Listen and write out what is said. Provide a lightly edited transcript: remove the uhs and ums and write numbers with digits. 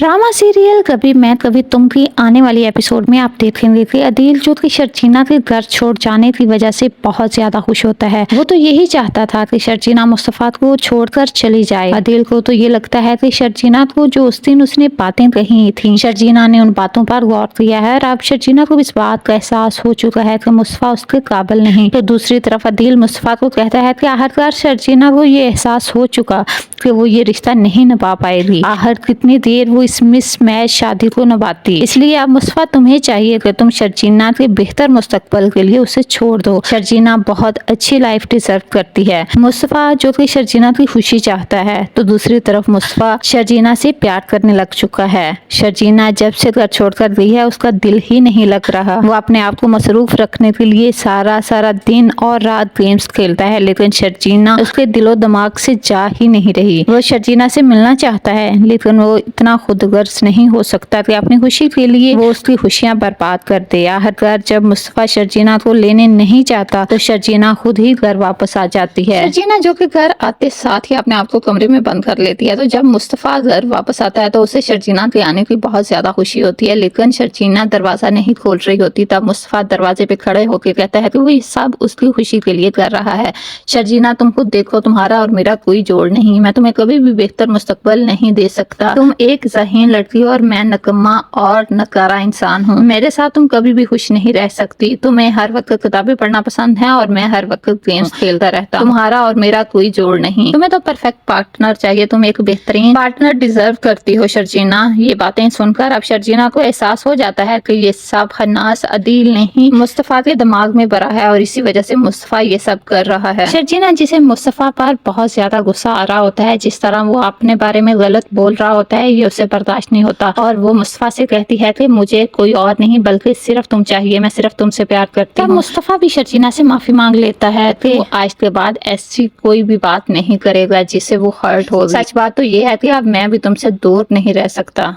Drama serial कभी मैं कभी तुम की आने वाली एपिसोड में आप देखेंगे कि अदील जो कि शर्जीना के घर छोड़ जाने की वजह से बहुत ज्यादा खुश होता है। वो तो यही चाहता था कि शर्जीना मुस्तफा को छोड़कर चली जाए। अदील को तो ये लगता है कि शर्जीना को जो उस दिन उसने बातें कही थी, शर्जीना ने उन बातों पर गौर किया है और अब शर्जीना को इस बात का एहसास हो चुका है कि मुस्तफा उसके काबिल नहीं। तो दूसरी तरफ अदील मुस्तफा को कहता है कि आखिरकार शर्जीना को ये एहसास हो चुका कि वो ये रिश्ता नहीं निभा पाएगी। आखिर कितनी देर वो इस मिसमैच शादी को निभाती। इसलिए अब मुस्तफा तुम्हें चाहिए कि तुम शर्जीना के बेहतर मुस्तकबल के लिए उसे छोड़ दो। शर्जीना बहुत अच्छी लाइफ डिजर्व करती है। मुस्तफा जो कि शर्जीना की खुशी चाहता है, तो दूसरी तरफ मुस्तफा शर्जीना से प्यार करने लग चुका है। शर्जीना जब से घर छोड़कर गई है उसका दिल ही नहीं लग रहा। वो अपने आप को मसरूफ रखने के लिए सारा दिन और रात गेम्स खेलता है, लेकिन शर्जीना उसके दिलो दिमाग से जा ही नहीं रही। वो शर्जीना से मिलना चाहता है, लेकिन वो इतना खुदगर्ज नहीं हो सकता कि अपनी खुशी के लिए वो उसकी खुशियां बर्बाद कर दे। आखिरकार जब मुस्तफा शर्जीना को लेने नहीं चाहता तो शर्जीना खुद ही घर वापस आ जाती है। शर्जीना जो कि घर आते साथ ही अपने आप को कमरे में बंद कर लेती है। तो जब मुस्तफा घर वापस आता है तो उसे शर्जीना के आने की बहुत ज्यादा खुशी होती है, लेकिन शर्जीना दरवाजा नहीं खोल रही होती। तब मुस्तफा दरवाजे पे खड़े होकर कहता है कि वो ये सब उसकी खुशी के लिए कर रहा है। शर्जीना तुम खुद देखो, तुम्हारा और मेरा कोई जोड़ नहीं। मैं तुम्हें कभी भी बेहतर मुस्तकबल नहीं दे सकता। तुम एक ज़हीन लड़की हो और मैं नकम्मा और नकारा इंसान हूँ। मेरे साथ तुम कभी भी खुश नहीं रह सकती। तुम्हें हर वक्त किताबें पढ़ना पसंद है और मैं हर वक्त गेम्स खेलता रहता हूँ। तुम्हारा और मेरा कोई जोड़ नहीं। तुम्हें तो परफेक्ट पार्टनर चाहिए। तुम एक बेहतरीन पार्टनर डिजर्व करती हो शर्जीना। ये बातें सुनकर अब शर्जीना को एहसास हो जाता है कि ये सब खन्नास अदील नहीं मुस्तफा के दिमाग में भरा है और इसी वजह से मुस्तफा ये सब कर रहा है। शर्जीना जिसे मुस्तफा पर बहुत ज्यादा गुस्सा आ रहा होता है, जिस तरह वो अपने बारे में गलत बोल रहा होता है, ये उसे बर्दाश्त नहीं होता और वो मुस्तफा से कहती है कि मुझे कोई और नहीं बल्कि सिर्फ तुम चाहिए, मैं सिर्फ तुमसे प्यार करती हूँ। मुस्तफा भी शर्जीना से माफी मांग लेता है कि वो आज के बाद ऐसी कोई भी बात नहीं करेगा जिससे वो हर्ट हो। सच बात तो ये है कि अब मैं भी तुमसे दूर नहीं रह सकता।